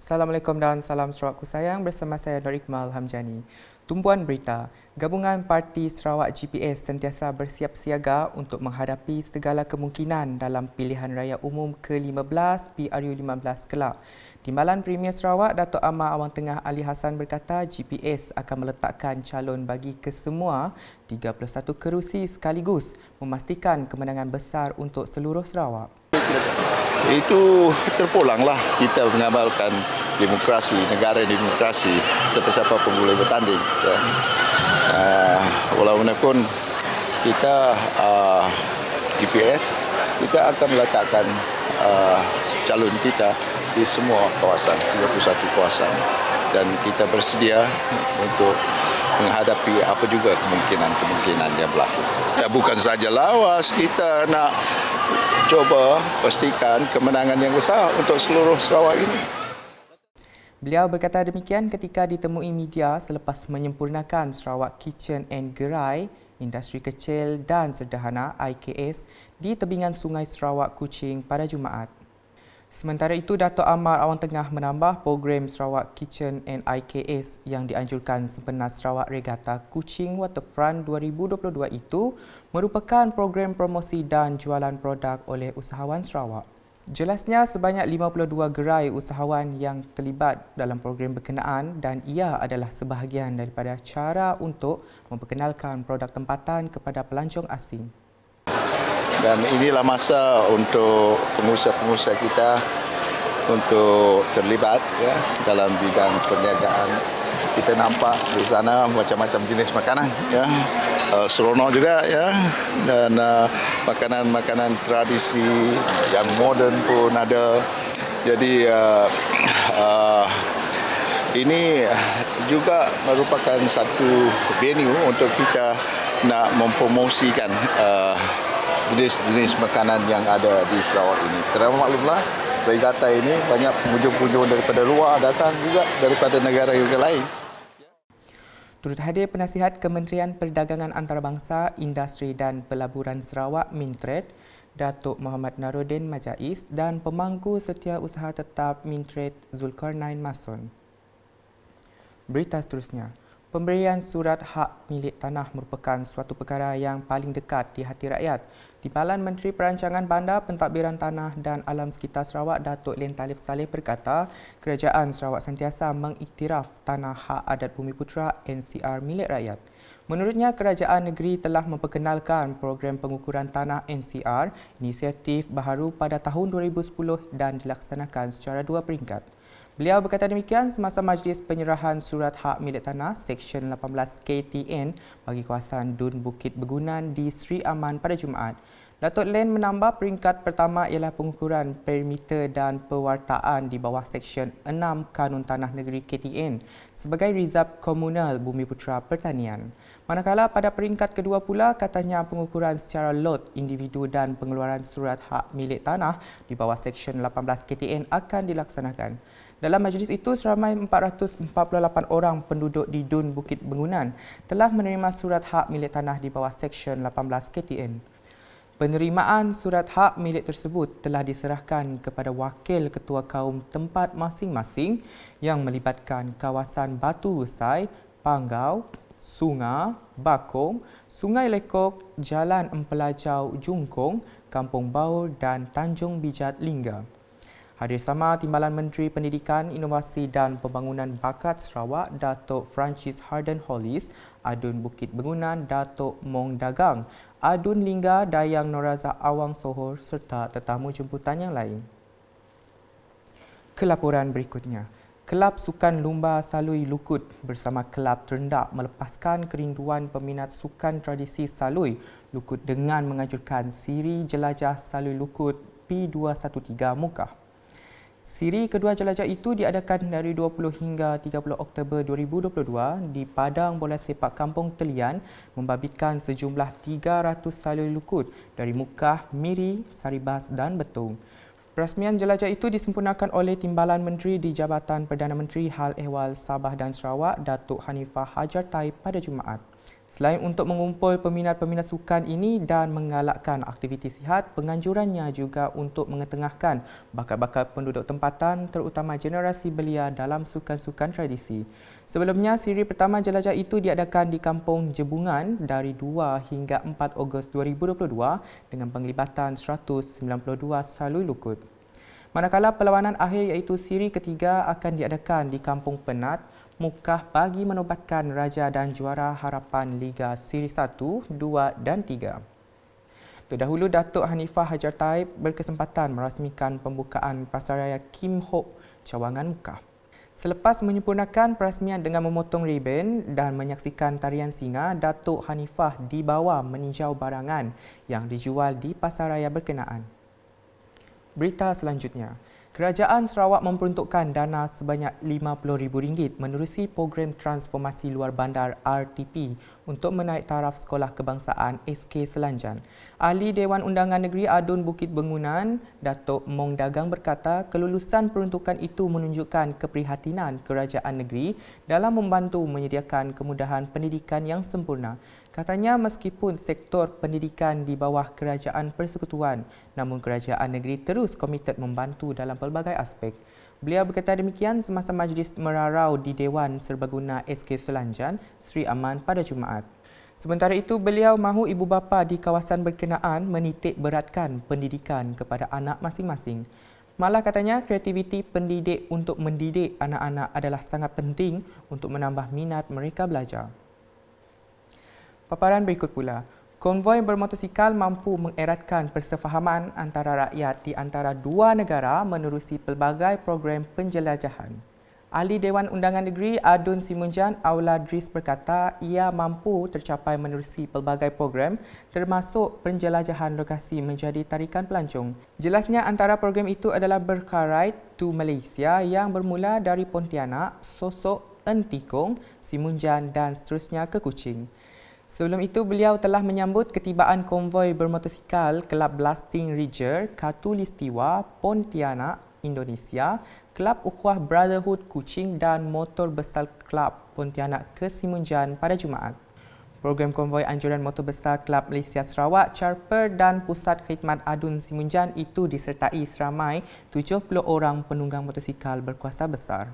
Assalamualaikum dan salam Sarawakku sayang, bersama saya Nur Iqmal Hamjani. Tumpuan berita, Gabungan Parti Sarawak GPS sentiasa bersiap siaga untuk menghadapi segala kemungkinan dalam pilihan raya umum ke-15 PRU15 kelak. Timbalan Premier Sarawak Datuk Amar Awang Tengah Ali Hassan berkata GPS akan meletakkan calon bagi kesemua 31 kerusi sekaligus, memastikan kemenangan besar untuk seluruh Sarawak. Itu terpulanglah kita mengamalkan demokrasi, negara demokrasi, siapa-siapa pun boleh bertanding. Ya. Walaupun kita GPS, kita akan meletakkan calon kita di semua kawasan, 31 kawasan. Dan kita bersedia untuk menghadapi apa juga kemungkinan yang berlaku. Ya, bukan saja lawas, kita nak coba pastikan kemenangan yang besar untuk seluruh Sarawak ini. Beliau berkata demikian ketika ditemui media selepas menyempurnakan Sarawak Kitchen and Gerai, Industri Kecil dan Sederhana IKS di tebingan Sungai Sarawak Kuching pada Jumaat. Sementara itu, Datuk Amar Awang Tengah menambah program Sarawak Kitchen and IKS yang dianjurkan sempena Sarawak Regatta Kuching Waterfront 2022 itu merupakan program promosi dan jualan produk oleh usahawan Sarawak. Jelasnya, sebanyak 52 gerai usahawan yang terlibat dalam program berkenaan dan ia adalah sebahagian daripada cara untuk memperkenalkan produk tempatan kepada pelancong asing. Dan inilah masa untuk pengusaha-pengusaha kita untuk terlibat ya, dalam bidang perniagaan. Kita nampak di sana macam-macam jenis makanan, ya, seronok juga, ya, dan makanan-makanan tradisi yang moden pun ada. Jadi ini juga merupakan satu venue untuk kita nak mempromosikan jenis-jenis makanan yang ada di Sarawak ini. Kerana maklumlah, Regatta ini banyak pengunjung-pengunjung daripada luar datang juga daripada negara-negara lain. Turut hadir penasihat Kementerian Perdagangan Antarabangsa, Industri dan Pelaburan Sarawak Mintred, Datuk Muhammad Naruddin Majais dan Pemangku Setiausaha Tetap Mintred Zulkarnain Mason. Berita seterusnya. Pemberian surat hak milik tanah merupakan suatu perkara yang paling dekat di hati rakyat. Timbalan Menteri Perancangan Bandar, Pentadbiran Tanah dan Alam Sekitar Sarawak, Datuk Lim Talif Saleh berkata, Kerajaan Sarawak sentiasa mengiktiraf Tanah Hak Adat Bumi Putera NCR milik rakyat. Menurutnya, kerajaan negeri telah memperkenalkan program pengukuran tanah NCR, inisiatif baharu pada tahun 2010 dan dilaksanakan secara 2 peringkat. Beliau berkata demikian semasa majlis penyerahan surat hak milik tanah Seksyen 18 KTN bagi kawasan Dun Bukit Bergunan di Sri Aman pada Jumaat. Datuk Len menambah peringkat pertama ialah pengukuran perimeter dan pewartaan di bawah Seksyen 6 Kanun Tanah Negeri KTN sebagai Rizab Komunal Bumi Putera Pertanian. Manakala pada peringkat kedua pula katanya pengukuran secara lot individu dan pengeluaran surat hak milik tanah di bawah Seksyen 18 KTN akan dilaksanakan. Dalam majlis itu, seramai 448 orang penduduk di Dun Bukit Bergunan telah menerima surat hak milik tanah di bawah Seksyen 18 KTN. Penerimaan surat hak milik tersebut telah diserahkan kepada Wakil Ketua Kaum tempat masing-masing yang melibatkan kawasan Batu Rusai, Panggau, Sungai, Bakong, Sungai Lekok, Jalan Empelajau Jungkong, Kampung Baur dan Tanjung Bijat Lingga. Hadir sama Timbalan Menteri Pendidikan, Inovasi dan Pembangunan Bakat Sarawak, Datuk Francis Harden Hollis, Adun Bukit Bergunan, Datuk Mong Dagang, Adun Lingga, Dayang Norazah Awang Sohor serta tetamu jemputan yang lain. Kelaporan berikutnya. Kelab Sukan Lumba Salui Lukut bersama Kelab Terendak melepaskan kerinduan peminat sukan tradisi Salui Lukut dengan menganjurkan siri jelajah Salui Lukut P213 Mukah. Siri kedua jelajah itu diadakan dari 20 hingga 30 Oktober 2022 di Padang Bola Sepak Kampung Telian membabitkan sejumlah 300 salui lukut dari Mukah, Miri, Saribas dan Betung. Perasmian jelajah itu disempurnakan oleh Timbalan Menteri di Jabatan Perdana Menteri Hal Ehwal Sabah dan Sarawak, Datuk Hanifah Hajar Taib pada Jumaat. Selain untuk mengumpul peminat-peminat sukan ini dan menggalakkan aktiviti sihat, penganjurannya juga untuk mengetengahkan bakat-bakat penduduk tempatan terutama generasi belia dalam sukan-sukan tradisi. Sebelumnya, siri pertama jelajah itu diadakan di Kampung Jebungan dari 2 hingga 4 Ogos 2022 dengan penglibatan 192 salui lukut. Manakala perlawanan akhir iaitu siri ketiga akan diadakan di Kampung Penat, Mukah bagi menobatkan raja dan juara harapan Liga Siri 1, 2 dan 3. Terdahulu, Datuk Hanifah Hajar Taib berkesempatan merasmikan pembukaan Pasaraya Kim Hope Cawangan Mukah. Selepas menyempurnakan perasmian dengan memotong ribbon dan menyaksikan tarian singa, Datuk Hanifah dibawa meninjau barangan yang dijual di pasaraya berkenaan. Berita selanjutnya. Kerajaan Sarawak memperuntukkan dana sebanyak RM50,000 menerusi program transformasi luar bandar RTP untuk menaik taraf sekolah kebangsaan SK Selanjan. Ahli Dewan Undangan Negeri Adun Bukit Bengunan, Datuk Mong Dagang berkata kelulusan peruntukan itu menunjukkan keprihatinan kerajaan negeri dalam membantu menyediakan kemudahan pendidikan yang sempurna. Katanya meskipun sektor pendidikan di bawah Kerajaan Persekutuan, namun kerajaan negeri terus komited membantu dalam pelbagai aspek. Beliau berkata demikian semasa majlis merarau di Dewan Serbaguna SK Selanjan, Sri Aman pada Jumaat. Sementara itu, beliau mahu ibu bapa di kawasan berkenaan menitik beratkan pendidikan kepada anak masing-masing. Malah katanya kreativiti pendidik untuk mendidik anak-anak adalah sangat penting untuk menambah minat mereka belajar. Paparan berikut pula. Konvoi bermotosikal mampu mengeratkan persefahaman antara rakyat di antara dua negara menerusi pelbagai program penjelajahan. Ahli Dewan Undangan Negeri Adun Simunjan Aula Dris berkata ia mampu tercapai menerusi pelbagai program termasuk penjelajahan lokasi menjadi tarikan pelancong. Jelasnya antara program itu adalah Berkarait to Malaysia yang bermula dari Pontianak, Sosok, Entikong, Simunjan dan seterusnya ke Kuching. Sebelum itu, beliau telah menyambut ketibaan konvoi bermotosikal Kelab Blasting Ridger, Khatulistiwa, Pontianak, Indonesia, Kelab Ukhuwah Brotherhood Kuching dan Motor Besar Kelab Pontianak ke Simunjan pada Jumaat. Program konvoi anjuran motor besar Kelab Malaysia Sarawak, Charper dan Pusat Khidmat Adun Simunjan itu disertai seramai 70 orang penunggang motosikal berkuasa besar.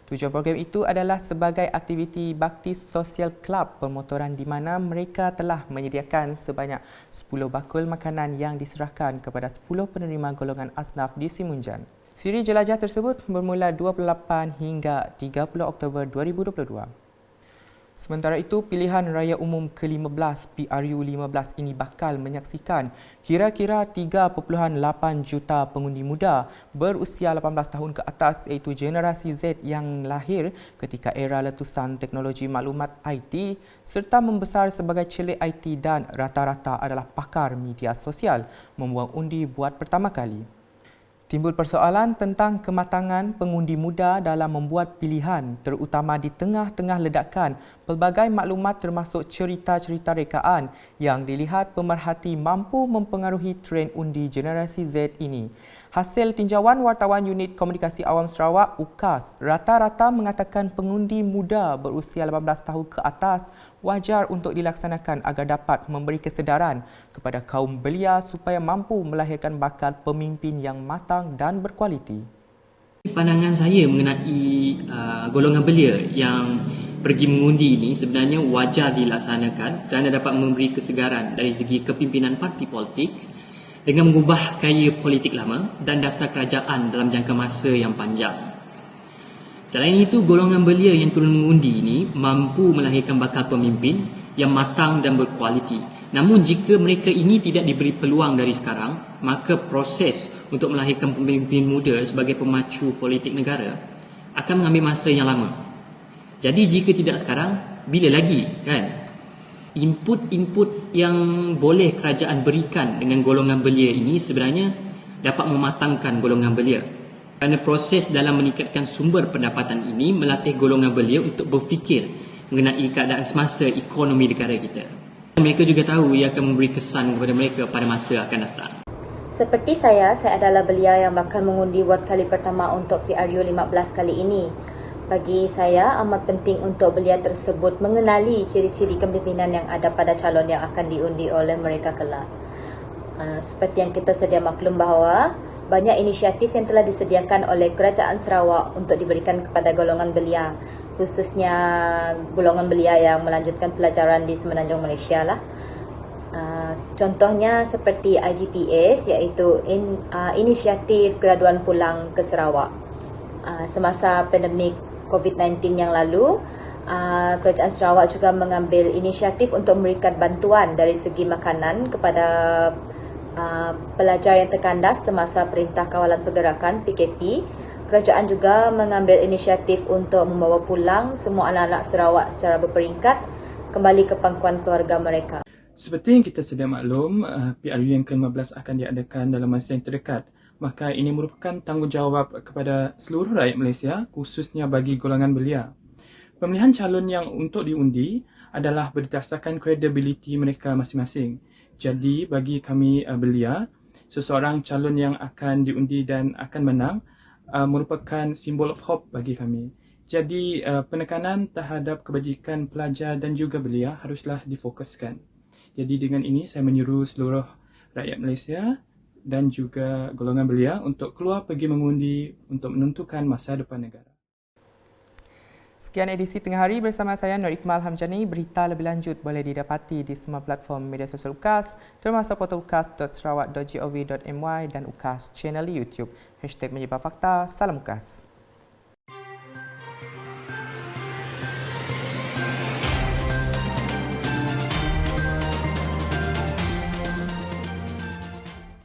Tujuan program itu adalah sebagai aktiviti bakti sosial kelab permotoran di mana mereka telah menyediakan sebanyak 10 bakul makanan yang diserahkan kepada 10 penerima golongan asnaf di Simunjan. Siri jelajah tersebut bermula 28 hingga 30 Oktober 2022. Sementara itu, pilihan raya umum ke-15 PRU15 ini bakal menyaksikan kira-kira 3.8 juta pengundi muda berusia 18 tahun ke atas iaitu generasi Z yang lahir ketika era letusan teknologi maklumat IT serta membesar sebagai celik IT dan rata-rata adalah pakar media sosial membuang undi buat pertama kali. Timbul persoalan tentang kematangan pengundi muda dalam membuat pilihan terutama di tengah-tengah ledakan pelbagai maklumat termasuk cerita-cerita rekaan yang dilihat pemerhati mampu mempengaruhi trend undi generasi Z ini. Hasil tinjauan wartawan Unit Komunikasi Awam Sarawak UKAS rata-rata mengatakan pengundi muda berusia 18 tahun ke atas wajar untuk dilaksanakan agar dapat memberi kesedaran kepada kaum belia supaya mampu melahirkan bakal pemimpin yang matang dan berkualiti. Pandangan saya mengenai golongan belia yang pergi mengundi ini sebenarnya wajar dilaksanakan kerana dapat memberi kesegaran dari segi kepimpinan parti politik dengan mengubah gaya politik lama dan dasar kerajaan dalam jangka masa yang panjang. Selain itu, golongan belia yang turun mengundi ini mampu melahirkan bakal pemimpin yang matang dan berkualiti. Namun jika mereka ini tidak diberi peluang dari sekarang, maka proses untuk melahirkan pemimpin muda sebagai pemacu politik negara akan mengambil masa yang lama. Jadi jika tidak sekarang, bila lagi, kan? Input-input yang boleh kerajaan berikan dengan golongan belia ini sebenarnya dapat mematangkan golongan belia. Kerana proses dalam meningkatkan sumber pendapatan ini melatih golongan belia untuk berfikir mengenai keadaan semasa ekonomi negara kita. Mereka juga tahu ia akan memberi kesan kepada mereka pada masa akan datang. Seperti saya adalah belia yang bakal mengundi buat kali pertama untuk PRU 15 kali ini. Bagi saya amat penting untuk belia tersebut mengenali ciri-ciri kepimpinan yang ada pada calon yang akan diundi oleh mereka kelak. Seperti yang kita sedia maklum bahawa banyak inisiatif yang telah disediakan oleh Kerajaan Sarawak untuk diberikan kepada golongan belia, khususnya golongan belia yang melanjutkan pelajaran di Semenanjung Malaysia lah. Contohnya seperti IGPS, iaitu inisiatif graduan pulang ke Sarawak. Semasa pandemik COVID-19 yang lalu, Kerajaan Sarawak juga mengambil inisiatif untuk memberikan bantuan dari segi makanan kepada pelajar yang terkandas semasa Perintah Kawalan Pergerakan PKP. Kerajaan juga mengambil inisiatif untuk membawa pulang semua anak-anak Sarawak secara berperingkat kembali ke pangkuan keluarga mereka. Seperti yang kita sedia maklum, PRU yang ke-15 akan diadakan dalam masa yang terdekat. Maka ini merupakan tanggungjawab kepada seluruh rakyat Malaysia, khususnya bagi golongan belia. Pemilihan calon yang untuk diundi adalah berdasarkan kredibiliti mereka masing-masing. Jadi bagi kami belia, seseorang calon yang akan diundi dan akan menang merupakan simbol of hope bagi kami. Jadi penekanan terhadap kebajikan pelajar dan juga belia haruslah difokuskan. Jadi dengan ini saya menyuruh seluruh rakyat Malaysia dan juga golongan belia untuk keluar pergi mengundi untuk menentukan masa depan negara. Sekian edisi Tengah Hari bersama saya Nur Iqmal Hamjani. Berita lebih lanjut boleh didapati di semua platform media sosial UKAS, termasuk portal ukas.sarawak.gov.my dan UKAS channel YouTube. #menyebar fakta, salam UKAS.